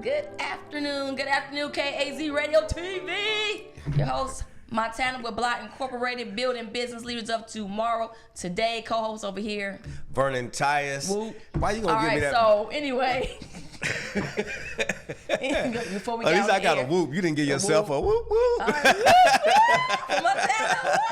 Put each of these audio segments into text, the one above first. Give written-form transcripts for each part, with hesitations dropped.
Good afternoon, KAZ Radio TV. Your host, Montana with Block Incorporated, building business leaders of tomorrow. Today, co-host over here, Vernon Tyus. Whoop. Why you gonna give me that? So anyway, before we at least I got air, a whoop. You didn't give yourself a whoop whoop. All right, whoop, whoop. Montana, whoop.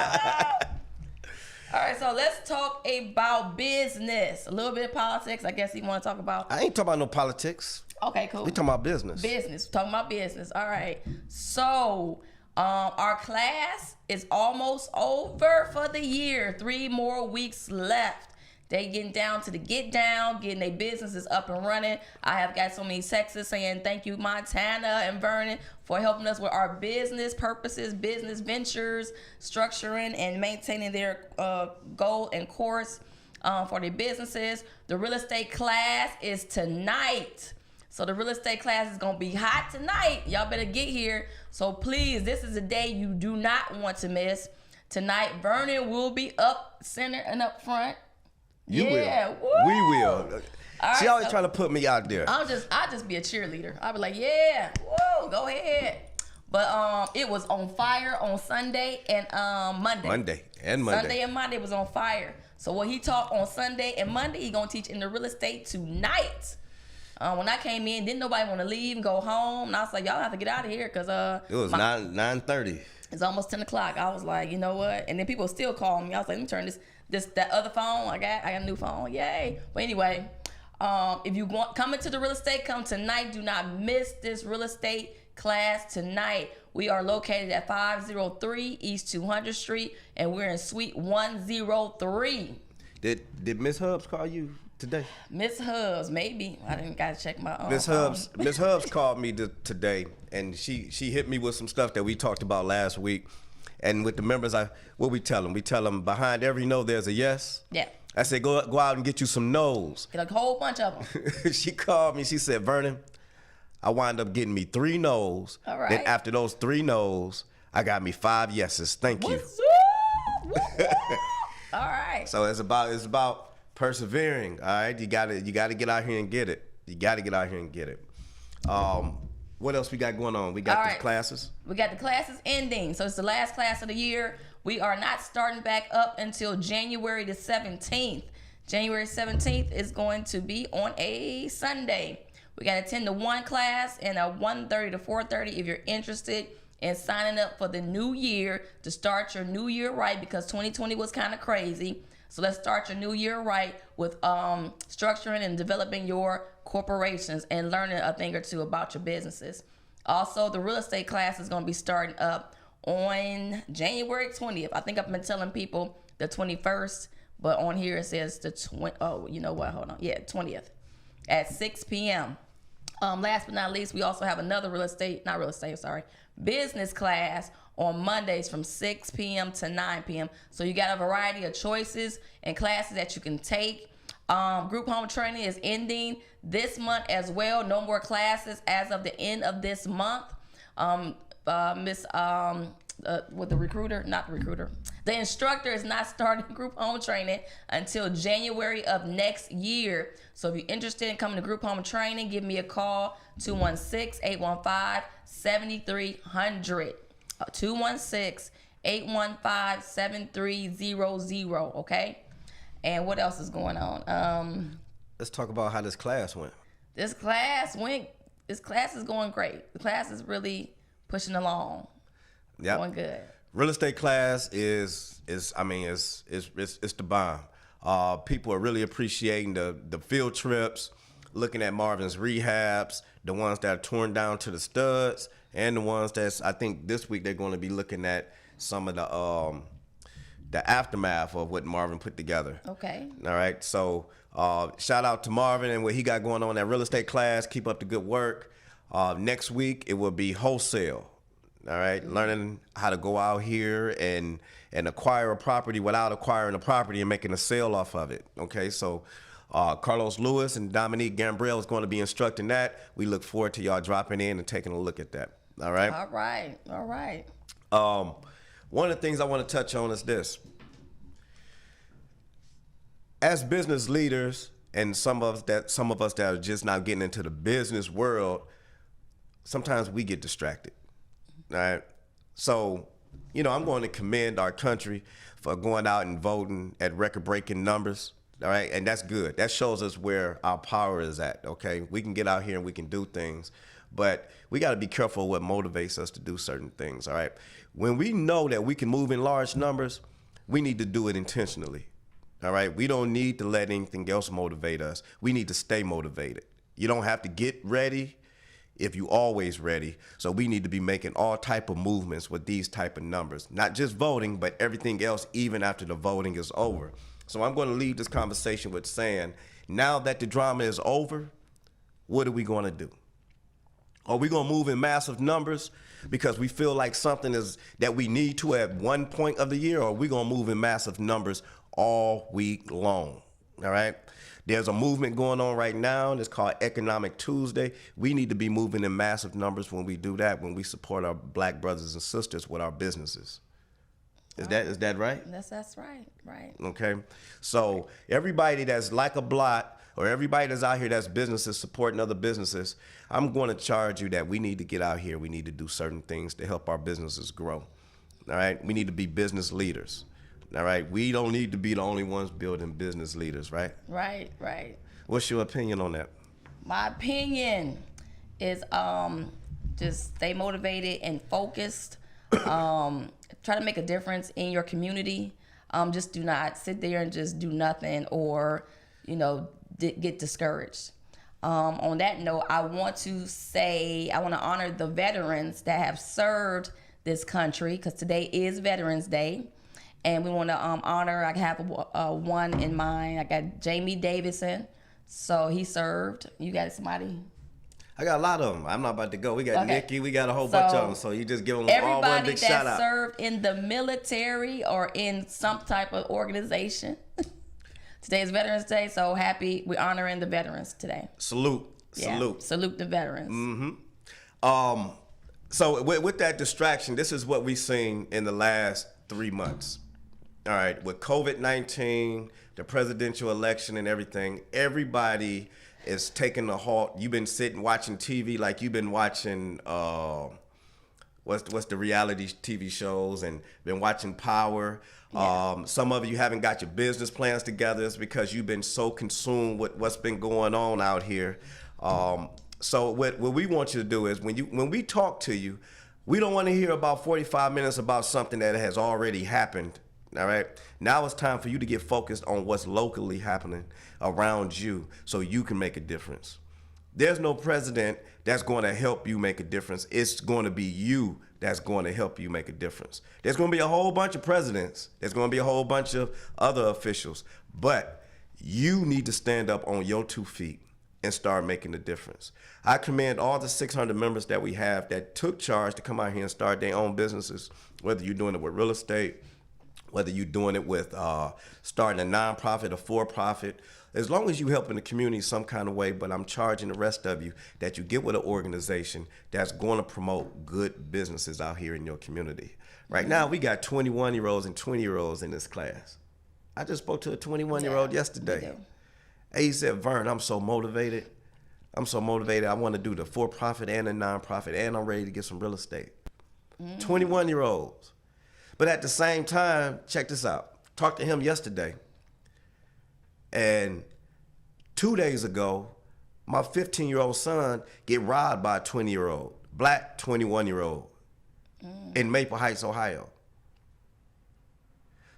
All right, so let's talk about business. A little bit of politics, I guess you want to talk about. I ain't talking about no politics. Okay, cool. We talking about business. Business. Talking about business. All right. So, our class is almost over for the year. 3 more weeks left. They getting down to the get down, getting their businesses up and running. I have got so many texts saying thank you, Montana and Vernon, for helping us with our business purposes, business ventures, structuring and maintaining their goal and course for their businesses. The real estate class is tonight. So the real estate class is going to be hot tonight. Y'all better get here. So please, this is a day you do not want to miss. Tonight, Vernon will be up center and up front. You will. Woo! We will. All She right, always trying to put me out there. I'll just be a cheerleader. I'll be like, yeah, whoa, go ahead. But it was on fire on Sunday and Monday. Sunday and Monday was on fire. So what he taught on Sunday and Monday, he gonna teach in the real estate tonight. When I came in, didn't nobody want to leave and go home. And I was like, y'all have to get out of here because it was 9:30. It's almost 10 o'clock. I was like, you know what? And then people still call me. I was like, let me turn that other phone. I got a new phone. Yay. But anyway, if you want come into the real estate, come tonight. Do not miss this real estate class tonight. We are located at 503 East 200th Street, and we're in Suite 103. Did Miss Hubs call you today? Miss Hubs, maybe. I didn't gotta check my own. Miss Hubs called me today, and she hit me with some stuff that we talked about last week. And with the members, what we tell them? We tell them behind every no there's a yes. Yeah. I said go out and get you some no's. Get a whole bunch of them. She called me. She said, Vernon, I wound up getting me 3 no's. All right. Then after those 3 no's, I got me 5 yeses. Thank you. All right. So it's about persevering. All right. You gotta get out here and get it. You gotta get out here and get it. What else we got going on? We got the classes. We got the classes ending. So it's the last class of the year. We are not starting back up until January the 17th. January 17th is going to be on a Sunday. We got a 10 to 1 class and a 1:30 to 4:30 if you're interested in signing up for the new year to start your new year right, because 2020 was kind of crazy. So let's start your new year right with structuring and developing your corporations and learning a thing or two about your businesses. Also, the real estate class is going to be starting up on January 20th. I think I've been telling people the 21st, but on here it says the 20th. Oh, you know what? Hold on. Yeah, 20th at 6 p.m. Last but not least, we also have another business class on Mondays from 6 p.m. to 9 p.m. So you got a variety of choices and classes that you can take. Group home training is ending this month as well. No more classes as of the end of this month. The instructor is not starting group home training until January of next year. So if you're interested in coming to group home training, give me a call, 216-815-7300. 216-815-7300, okay? And what else is going on? Let's talk about how this class went. This class is going great. The class is really pushing along. Yep. Going good. Real estate class is the bomb. People are really appreciating the field trips, looking at Marvin's rehabs, the ones that are torn down to the studs, and the ones that's, I think this week they're going to be looking at some of the aftermath of what Marvin put together. Okay. All right. So shout out to Marvin and what he got going on that real estate class. Keep up the good work. Next week it will be wholesale. All right. Mm-hmm. Learning how to go out here and acquire a property without acquiring a property and making a sale off of it. Okay. So Carlos Lewis and Dominique Gambriel is going to be instructing that. We look forward to y'all dropping in and taking a look at that. All right. All right. All right. One of the things I want to touch on is this. As business leaders, and some of us that are just now getting into the business world, sometimes we get distracted. All right. So, I'm going to commend our country for going out and voting at record-breaking numbers. All right. And that's good. That shows us where our power is at. Okay. We can get out here and we can do things, but we got to be careful what motivates us to do certain things. All right. When we know that we can move in large numbers, we need to do it intentionally. All right. We don't need to let anything else motivate us. We need to stay motivated. You don't have to get ready if you always ready. So we need to be making all type of movements with these type of numbers, not just voting, but everything else, even after the voting is over. So I'm going to leave this conversation with saying, now that the drama is over, what are we going to do? Are we going to move in massive numbers because we feel like something is that we need to at one point of the year, or are we going to move in massive numbers all week long? All right. There's a movement going on right now. It's called Economic Tuesday. We need to be moving in massive numbers when we do that, when we support our black brothers and sisters with our businesses. Is that right? That's right. Right. Okay. So everybody that's like a blot, or everybody that's out here that's businesses supporting other businesses, I'm going to charge you that we need to get out here. We need to do certain things to help our businesses grow. All right. We need to be business leaders. All right. We don't need to be the only ones building business leaders, right? Right. Right. What's your opinion on that? My opinion is just stay motivated and focused. Try to make a difference in your community. Just do not sit there and just do nothing, or get discouraged. On that note, I want to honor the veterans that have served this country, because today is Veterans Day. And we want to honor, I have one in mind. I got Jamie Davidson. So he served. You got somebody? I got a lot of them. I'm not about to go. We got Nikki. We got a whole bunch of them. So you just give them all one big shout out. Everybody that served in the military or in some type of organization. Today is Veterans Day, so happy we're honoring the veterans today. Salute. Salute the veterans. Mm-hmm. So with that distraction, this is what we've seen in the last 3 months. All right, with COVID-19, the presidential election and everything, everybody is taking a halt. You've been sitting watching TV like you've been watching what's the reality TV shows, and been watching Power. Yeah. Some of you haven't got your business plans together. It's because you've been so consumed with what's been going on out here. So what we want you to do is when we talk to you, we don't want to hear about 45 minutes about something that has already happened. All right. Now it's time for you to get focused on what's locally happening around you so you can make a difference. There's no president that's going to help you make a difference. It's going to be you that's going to help you make a difference. There's going to be a whole bunch of presidents. There's going to be a whole bunch of other officials. But you need to stand up on your 2 feet and start making a difference. I commend all the 600 members that we have that took charge to come out here and start their own businesses, whether you're doing it with real estate, whether you're doing it with starting a nonprofit or for-profit, as long as you help in the community some kind of way. But I'm charging the rest of you that you get with an organization that's going to promote good businesses out here in your community. Right now, we got 21-year-olds and 20-year-olds in this class. I just spoke to a 21-year-old yesterday. He said, Vern, I'm so motivated. I want to do the for-profit and the nonprofit, and I'm ready to get some real estate. 21-year-olds. But at the same time, check this out. Talked to him yesterday. And 2 days ago, my 15-year-old son get robbed by a 20-year-old, black 21-year-old in Maple Heights, Ohio.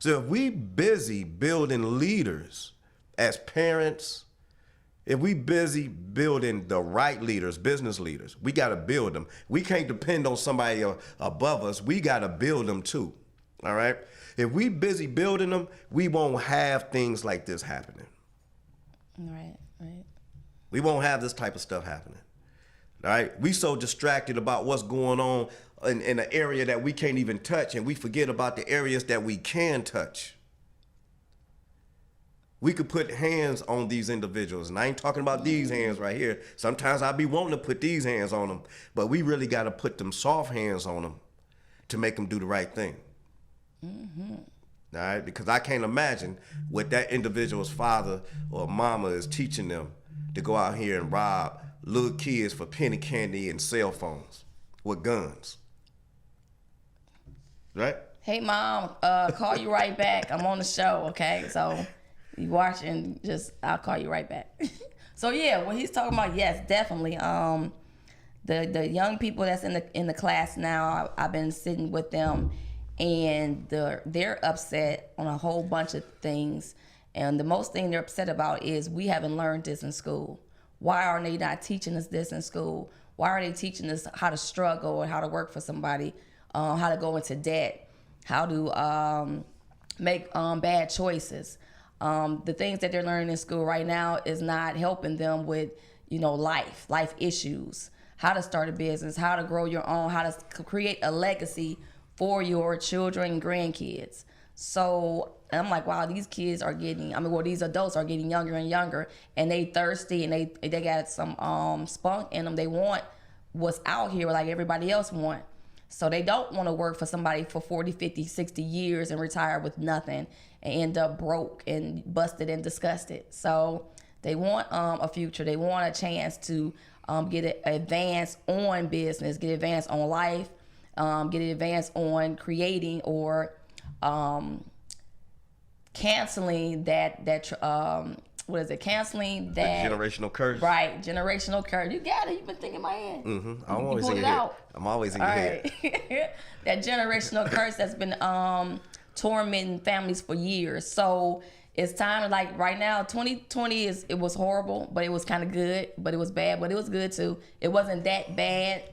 So if we busy building leaders as parents, if we busy building the right leaders, business leaders, we got to build them. We can't depend on somebody above us. We got to build them too. All right. If we busy building them, we won't have things like this happening. Right. We won't have this type of stuff happening. All right. We so distracted about what's going on in an area that we can't even touch, and we forget about the areas that we can touch. We could put hands on these individuals, and I ain't talking about these hands right here. Sometimes I be wanting to put these hands on them, but we really got to put them soft hands on them to make them do the right thing. Mm-hmm. All right, because I can't imagine what that individual's father or mama is teaching them to go out here and rob little kids for penny candy and cell phones with guns. Right? Hey, Mom, call you right back. I'm on the show, okay? So you watching, I'll call you right back. So, yeah, what he's talking about, yes, definitely. The young people that's in the class now, I've been sitting with them, and they're upset on a whole bunch of things. And the most thing they're upset about is we haven't learned this in school. Why are they not teaching us this in school? Why are they teaching us how to struggle and how to work for somebody, how to go into debt, how to make bad choices? The things that they're learning in school right now is not helping them with, life issues, how to start a business, how to grow your own, how to create a legacy for your children and grandkids. So I'm like, wow, these kids are these adults are getting younger and younger, and they thirsty, and they got some spunk in them. They want what's out here like everybody else want. So they don't want to work for somebody for 40, 50, 60 years and retire with nothing and end up broke and busted and disgusted. So they want a future. They want a chance to get an advance on business, get advance on life, get an advance on creating or canceling canceling that the generational curse. Right, generational curse. You got it. You've been thinking my head. Mm-hmm. I'm always in your head. I'm always in your head. That generational curse that's been tormenting families for years. So it's time to, like, right now, 2020 it was horrible, but it was kind of good, but it was bad, but it was good too. It wasn't that bad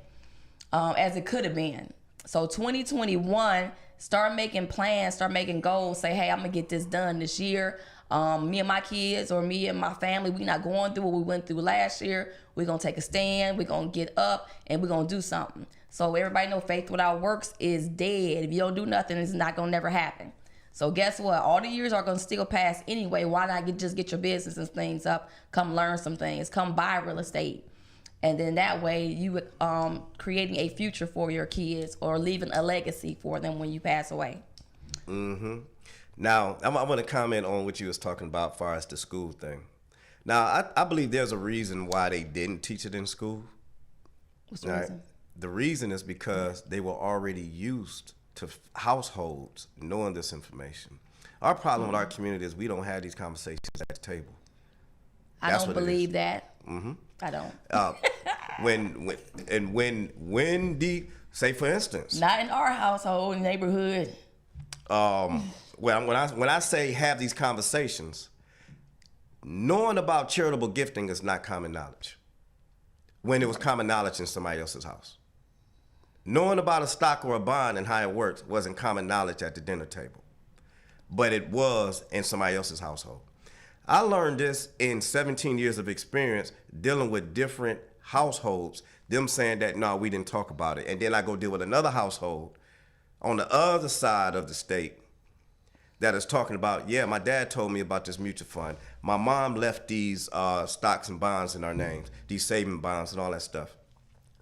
as it could have been. So 2021, start making plans, start making goals. Say, hey, I'm gonna get this done this year. Me and my kids or me and my family, we're not going through what we went through last year. We're gonna take a stand. We're gonna get up and we're gonna do something. So everybody know faith without works is dead. If you don't do nothing, it's not gonna never happen. So guess what? All the years are gonna still pass anyway. Why not just get your business and things up? Come learn some things. Come buy real estate. And then that way you creating a future for your kids or leaving a legacy for them when you pass away. Mm-hmm. Now, I want to comment on what you was talking about as far as the school thing. Now, I believe there's a reason why they didn't teach it in school. What's the reason? The reason is because they were already used to households knowing this information. Our problem with our community is we don't have these conversations at the table. I don't believe that. Mm-hmm. I don't. Say for instance, not in our household neighborhood. When I say have these conversations, knowing about charitable gifting is not common knowledge. When it was common knowledge in somebody else's house. Knowing about a stock or a bond and how it works wasn't common knowledge at the dinner table, but it was in somebody else's household. I learned this in 17 years of experience dealing with different households, them saying that, no, we didn't talk about it. And then I go deal with another household on the other side of the state that is talking about, yeah, my dad told me about this mutual fund. My mom left these stocks and bonds in our names, these saving bonds and all that stuff.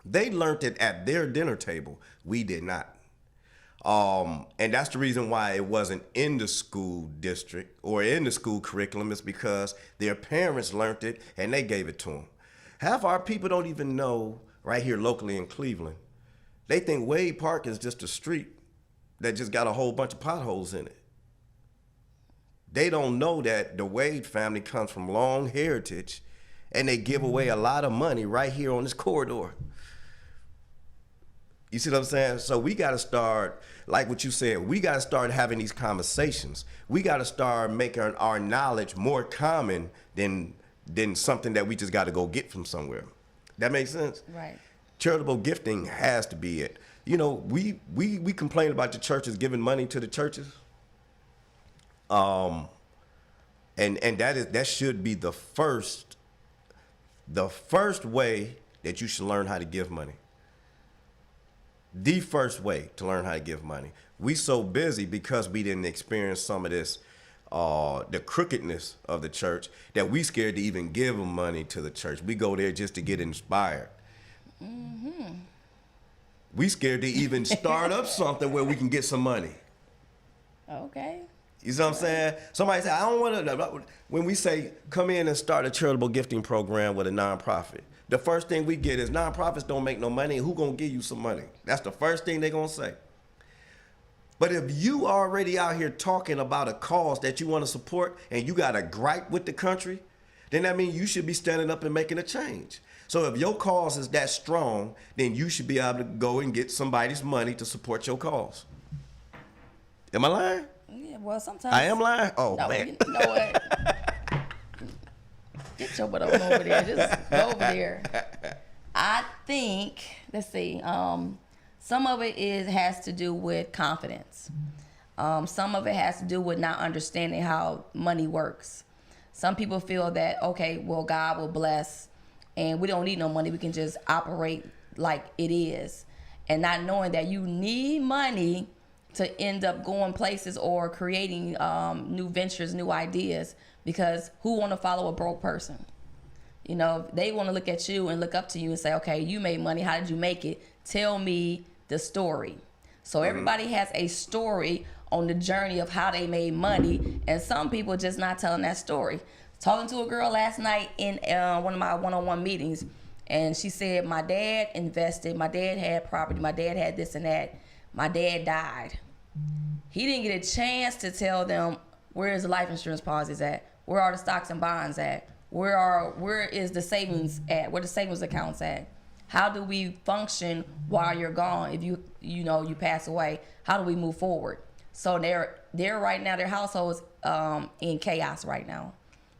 They learned it at their dinner table. We did not. And that's the reason why it wasn't in the school district or in the school curriculum, is because their parents learned it and they gave it to them. Half our people don't even know right here locally in Cleveland. They think Wade Park is just a street that just got a whole bunch of potholes in it. They don't know that the Wade family comes from long heritage and they give away a lot of money right here on this corridor. You see what I'm saying? So we got to start, like what you said, we got to start having these conversations. We got to start making our knowledge more common than something that we just got to go get from somewhere. That makes sense? Right. Charitable gifting has to be it. You know, we complain about the churches giving money to the churches. And that should be the first way that you should learn how to give money. The first way to learn how to give money. We so busy because we didn't experience some of this, the crookedness of the church, that we scared to even give them money to the church. We go there just to get inspired. Mm-hmm. We scared to even start up something where we can get some money. Okay. You see what I'm saying? Somebody say, I don't want to, when we say come in and start a charitable gifting program with a nonprofit, the first thing we get is nonprofits don't make no money. Who gonna give you some money? That's the first thing they gonna say. But if you already out here talking about a cause that you want to support and you got a gripe with the country, then that means you should be standing up and making a change. So if your cause is that strong, then you should be able to go and get somebody's money to support your cause. Am I lying? Yeah, well, sometimes I am lying? Oh, no, man. You know what? Get your butt on over there. Just go over there. I think, let's see, some of it has to do with confidence. Some of it has to do with not understanding how money works. Some people feel that, okay, well, God will bless and we don't need no money. We can just operate like it is. And not knowing that you need money to end up going places or creating new ventures, new ideas, because who want to follow a broke person? You know, they want to look at you and look up to you and say, okay, you made money. How did you make it? Tell me the story. So everybody has a story on the journey of how they made money, and some people just not telling that story. Talking to a girl last night in one of my one-on-one meetings, and she said, my dad invested, my dad had property, my dad had this and that, my dad died. He didn't get a chance to tell them, where is the life insurance policies at? Where are the stocks and bonds at? Where is the savings at? Where the savings accounts at? How do we function while you're gone? If you pass away, how do we move forward? So they're right now, their household's in chaos right now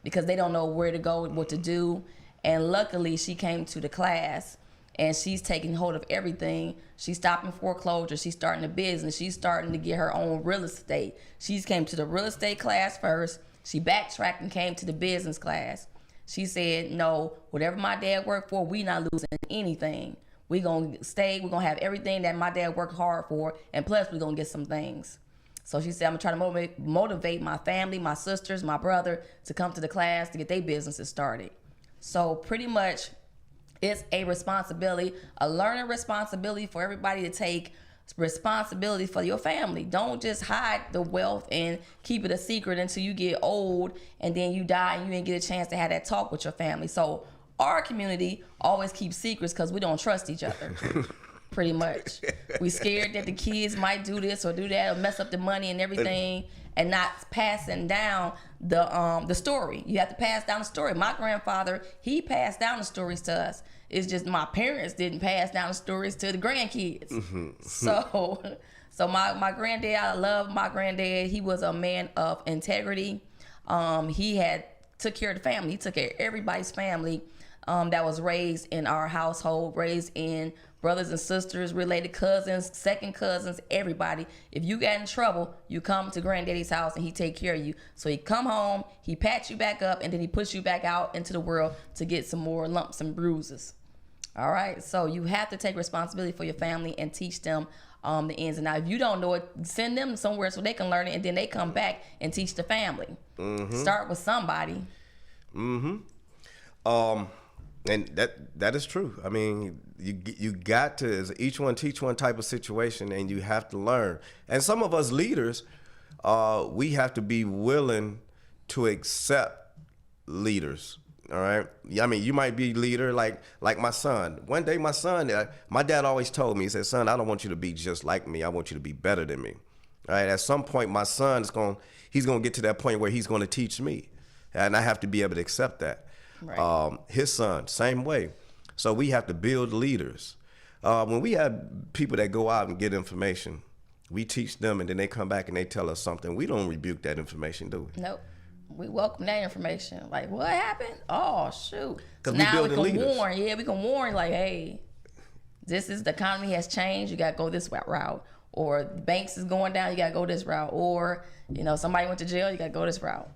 because they don't know where to go, what to do. And luckily she came to the class and she's taking hold of everything. She's stopping foreclosure. She's starting a business. She's starting to get her own real estate. She's came to the real estate class first. She backtracked and came to the business class. She said, no, whatever my dad worked for, we not losing anything. We gonna stay, we're gonna have everything that my dad worked hard for, and plus we're gonna get some things. So she said, I'm gonna try to motivate my family, my sisters, my brother to come to the class to get their businesses started. So pretty much it's a responsibility, a learning responsibility for everybody to take responsibility for your family. Don't just hide the wealth and keep it a secret until you get old and then you die and you didn't get a chance to have that talk with your family. So our community always keeps secrets because we don't trust each other. Pretty much. We scared that the kids might do this or do that or mess up the money and everything, and not passing down the story. You have to pass down the story. My grandfather, he passed down the stories to us. It's just my parents didn't pass down the stories to the grandkids. Mm-hmm. So my granddad, I love my granddad. He was a man of integrity. He had took care of the family. He took care of everybody's family that was raised in our household, raised in brothers and sisters, related cousins, second cousins, everybody. If you got in trouble, you come to granddaddy's house and he take care of you. So he come home, he pats you back up, and then he puts you back out into the world to get some more lumps and bruises. All right, so you have to take responsibility for your family and teach them the ins and outs. If you don't know it, send them somewhere so they can learn it, and then they come back and teach the family. Mm-hmm. Start with somebody. Mm-hmm. And that is true. I mean, you got to, as each one teach one type of situation, and you have to learn. And some of us leaders, we have to be willing to accept leaders. All right. I mean, you might be leader like my son. One day, my son, my dad always told me, he said, son, I don't want you to be just like me. I want you to be better than me. All right. At some point, my son he's going to get to that point where he's going to teach me. And I have to be able to accept that. Right. His son, same way. So we have to build leaders. When we have people that go out and get information, we teach them and then they come back and they tell us something. We don't rebuke that information, do we? Nope. We welcome that information. Like, what happened? Oh, shoot. Because now we can leaders. warn. Yeah, we can warn, like, hey, this is the economy has changed. You got to go this route. Or the banks is going down. You got to go this route. Or, somebody went to jail. You got to go this route.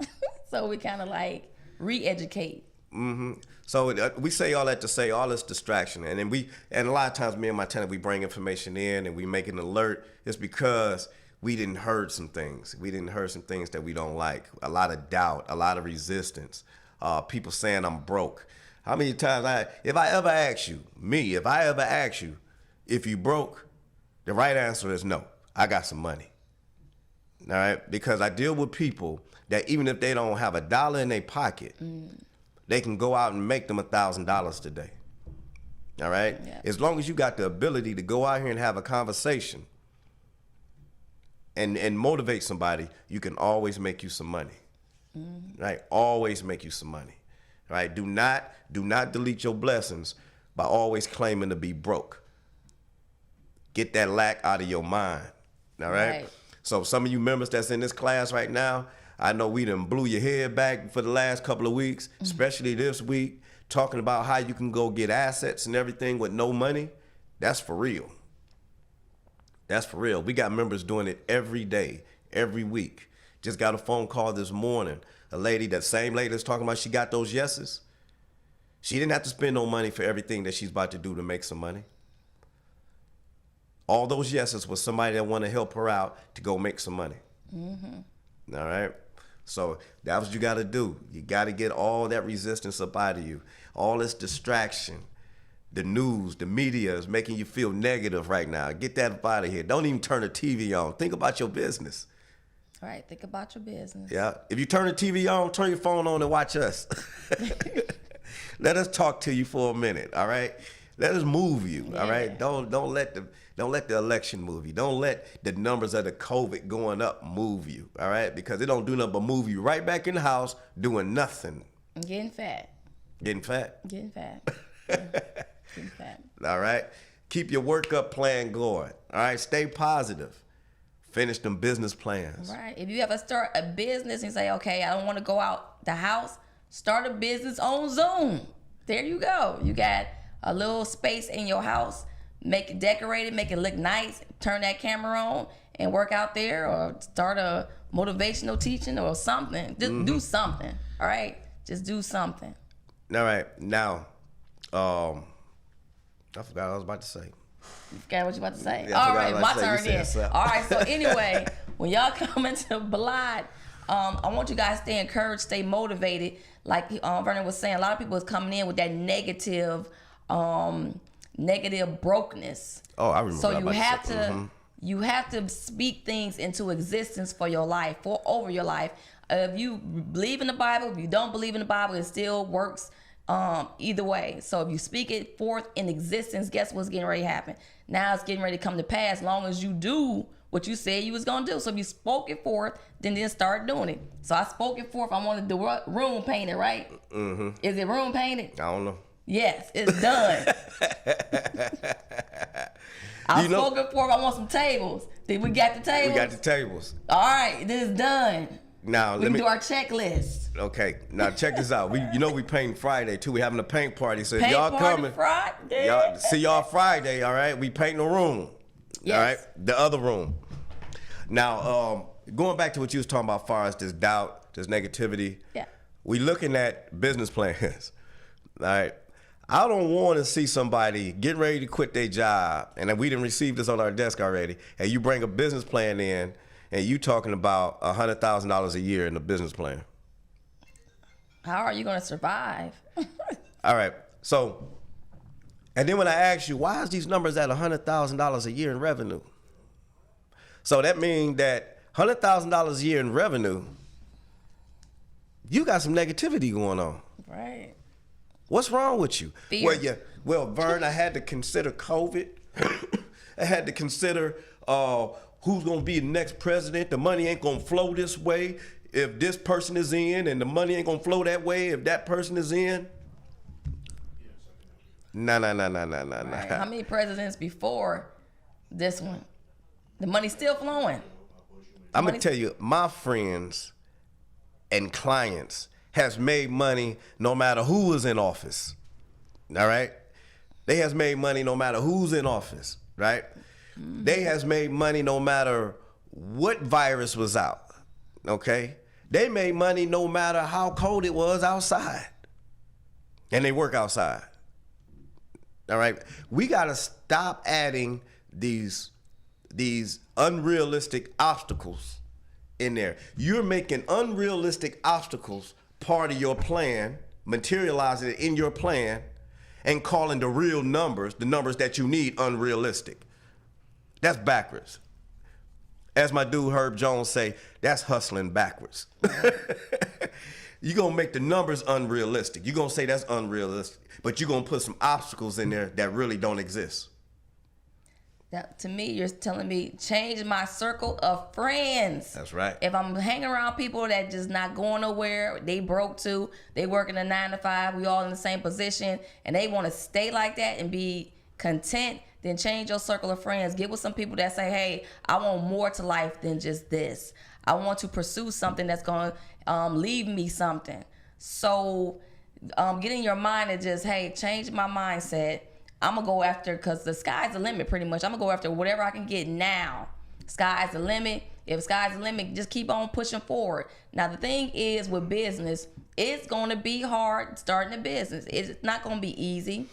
So we kind of like re-educate. Mm-hmm. So we say all that to say all this distraction, and then and a lot of times me and my tenant, we bring information in and we make an alert. It's because we didn't heard some things. We didn't heard some things that we don't like. A lot of doubt, a lot of resistance. People saying I'm broke. How many times if I ever ask you if you broke, the right answer is no. I got some money. All right, because I deal with people that even if they don't have $1 in their pocket. They can go out and make them $1,000 today. All right? Yeah. As long as you got the ability to go out here and have a conversation and motivate somebody, you can always make you some money. Right? Always make you some money. Right? Do not delete your blessings by always claiming to be broke. Get that lack out of your mind. All right? So some of you members that's in this class right now, I know we done blew your head back for the last couple of weeks, especially this week, talking about how you can go get assets and everything with no money. That's for real. That's for real. We got members doing it every day, every week. Just got a phone call this morning. A lady, that same lady that's talking about she got those yeses. She didn't have to spend no money for everything that she's about to do to make some money. All those yeses was somebody that want to help her out to go make some money. All right? So that's what you got to do. You got to get all that resistance up out of you. All this distraction. The news, the media is making you feel negative right now. Get that up out of here. Don't even turn the TV on. Think about your business. All right, think about your business. Yeah. If you turn the TV on, turn your phone on and watch us. Let us talk to you for a minute, all right? Let us move you, all right? Don't let the election move you. Don't let the numbers of the COVID going up move you, all right? Because it don't do nothing but move you right back in the house doing nothing. Getting fat. Getting fat? Getting fat. Getting fat. All right? Keep your workup plan going, all right? Stay positive. Finish them business plans. Right. If you ever start a business and say, okay, I don't want to go out the house, start a business on Zoom. There you go. You got a little space in your house. Make it decorated, make it look nice. Turn that camera on and work out there, or start a motivational teaching or something. Just do something. All right? Just do something. All right. Now, I forgot what I was about to say. You forgot what you about to say? Yeah, all right, my turn then. All right, so anyway, when y'all come into Blot, I want you guys to stay encouraged, stay motivated. Like Vernon was saying, a lot of people is coming in with that negative brokenness. Oh, I remember. So you have to speak things into existence for your life, over your life. If you believe in the Bible, if you don't believe in the Bible, it still works. Either way. So if you speak it forth in existence, guess what's getting ready to happen? Now it's getting ready to come to pass, long as you do what you said you was going to do. So if you spoke it forth, then start doing it. So I spoke it forth. I wanted the room painted, right? Is it room painted? I don't know. Yes, it's done. I spoke it forth. I want some tables. Did we got the tables? We got the tables. All right, this is done. Now we can do our checklist. Okay, now check this out. We paint Friday too. We having a paint party. So paint if y'all party coming, Friday. see y'all Friday. All right, we painting the room. Yes. All right, the other room. Now, going back to what you was talking about, as far as this doubt, this negativity. Yeah. We looking at business plans. All right. I don't want to see somebody getting ready to quit their job, and we didn't receive this on our desk already, and you bring a business plan in, and you talking about $100,000 a year in the business plan. How are you going to survive? All right. So, and then when I ask you, why is these numbers at $100,000 a year in revenue? So that means that $100,000 a year in revenue, you got some negativity going on. Right. What's wrong with you? Fear. Well, Vern, I had to consider COVID. I had to consider who's going to be the next president. The money ain't going to flow this way if this person is in, and the money ain't going to flow that way if that person is in. No. Right. How many presidents before this one? The money's still flowing. I'm going to tell you, my friends and clients has made money no matter who was in office. All right? They has made money no matter who's in office, right? They has made money no matter what virus was out, okay? They made money no matter how cold it was outside. And they work outside. All right? We got to stop adding these unrealistic obstacles in there. You're making unrealistic obstacles part of your plan, materializing it in your plan, and calling the real numbers, the numbers that you need, unrealistic. That's backwards. As my dude Herb Jones say, that's hustling backwards. you're going to make the numbers unrealistic. You're going to say that's unrealistic, but you're going to put some obstacles in there that really don't exist. That, to me, you're telling me change my circle of friends. That's right. If I'm hanging around people that just not going nowhere, they broke too, they working a 9 to 5, we all in the same position, and they want to stay like that and be content, then change your circle of friends. Get with some people that say, hey, I want more to life than just this. I want to pursue something that's going to leave me something. So get in your mind and just, hey, change my mindset. I'm going to go after, because the sky's the limit pretty much. I'm going to go after whatever I can get now. Sky's the limit. If sky's the limit, just keep on pushing forward. Now, the thing is with business, it's going to be hard starting a business. It's not going to be easy.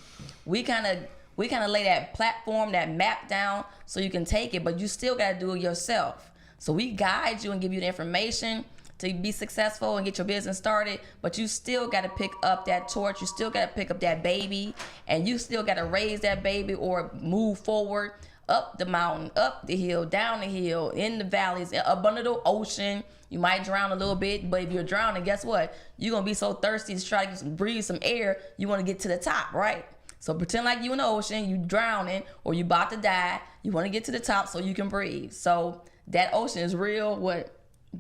We kind of lay that platform, that map down so you can take it, but you still got to do it yourself. So we guide you and give you the information to be successful and get your business started, but you still got to pick up that torch. You still got to pick up that baby, and you still got to raise that baby or move forward up the mountain, up the hill, down the hill, in the valleys, up under the ocean. You might drown a little bit, but if you're drowning, guess what? You're going to be so thirsty to try to breathe some air, you want to get to the top, right? So pretend like you in the ocean, you drowning, or you about to die. You want to get to the top so you can breathe. So that ocean is real,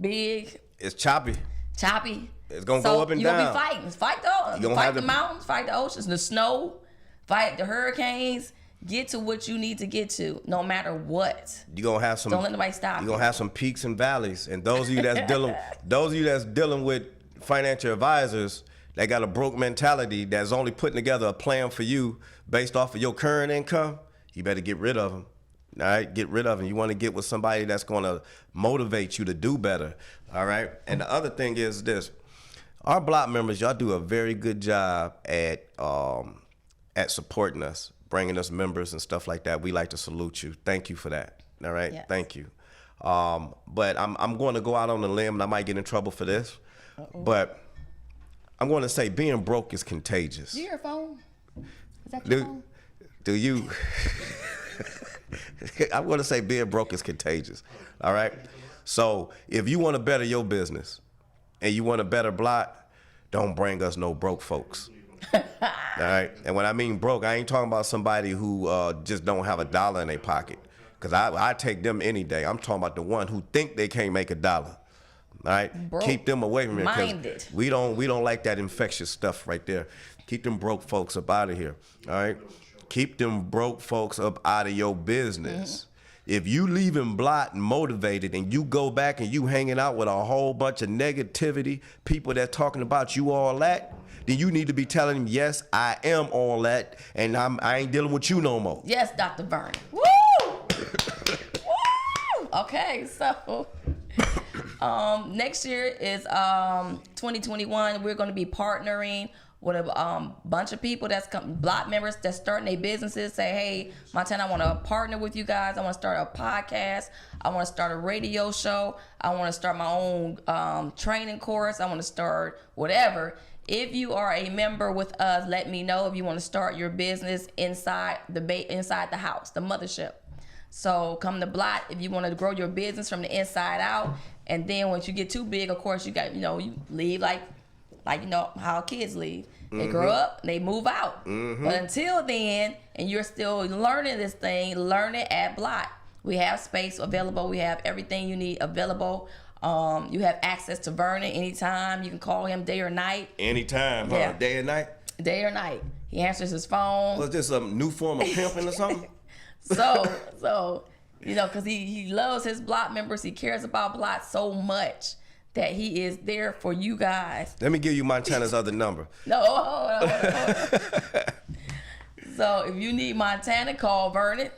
big. It's choppy. It's going to go up and down. You're going to be fighting. Fight the mountains, fight the oceans, the snow, fight the hurricanes. Get to what you need to get to, no matter what. You're going to have some. Don't let nobody stop you. You're going to have some peaks and valleys. And those of you that's dealing with financial advisors that got a broke mentality that's only putting together a plan for you based off of your current income, you better get rid of them. All right, get rid of them. You want to get with somebody that's going to motivate you to do better. All right. And the other thing is this: our block members, y'all do a very good job at supporting us, bringing us members and stuff like that. We like to salute you. Thank you for that. All right. Yes. Thank you. But I'm going to go out on a limb, and I might get in trouble for this. But I'm going to say being broke is contagious. Do you hear a phone? Is that your phone? Do you? I'm going to say being broke is contagious. All right. So if you want to better your business and you want a better block, don't bring us no broke folks. All right. And when I mean broke, I ain't talking about somebody who just don't have $1 in their pocket, because I take them any day. I'm talking about the one who think they can't make $1. All right. Broke. Keep them away from it, because we don't like that infectious stuff right there. Keep them broke folks up out of here. All right. Keep them broke folks up out of your business. Mm-hmm. If you leaving Blot motivated and you go back and you hanging out with a whole bunch of negativity, people that talking about you all that, then you need to be telling them, yes, I am all that, and I ain't dealing with you no more. Yes, Dr. Vernon. Woo! Woo! Okay, so next year is 2021. We're going to be partnering with a bunch of people block members that's starting their businesses. Say, hey, Montana, I want to partner with you guys. I want to start a podcast. I want to start a radio show. I want to start my own training course. I want to start whatever. If you are a member with us, let me know if you want to start your business inside the house, the mothership. So come to Blot if you want to grow your business from the inside out. And then once you get too big, of course, you got, you leave like how kids leave. They grow up, they move out. Mm-hmm. But until then, and you're still learning this thing, learn it at Blot. We have space available. We have everything you need available. You have access to Vernon anytime. You can call him day or night. Anytime, huh? Yeah. Day or night? Day or night. He answers his phone. Was this some new form of pimping or something? So because he loves his Blot members. He cares about Blot so much that he is there for you guys. Let me give you Montana's other number. No, hold on. So if you need Montana, call Vernon.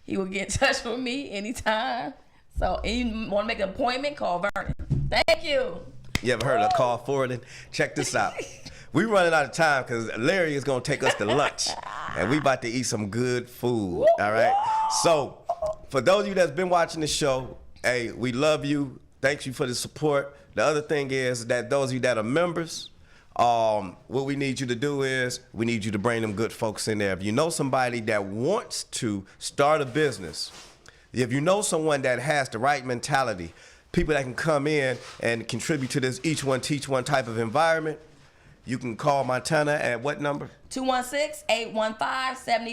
He will get in touch with me anytime. So if you want to make an appointment, call Vernon. Thank you. You ever heard of call forwarding? Check this out. We running out of time because Larry is going to take us to lunch. And we about to eat some good food, all right? So for those of you that's been watching the show, hey, we love you. Thank you for the support. The other thing is that those of you that are members, what we need you to do is we need you to bring them good folks in there. If you know somebody that wants to start a business, if you know someone that has the right mentality, people that can come in and contribute to this each one teach one type of environment, you can call Montana at what number? 216-815-70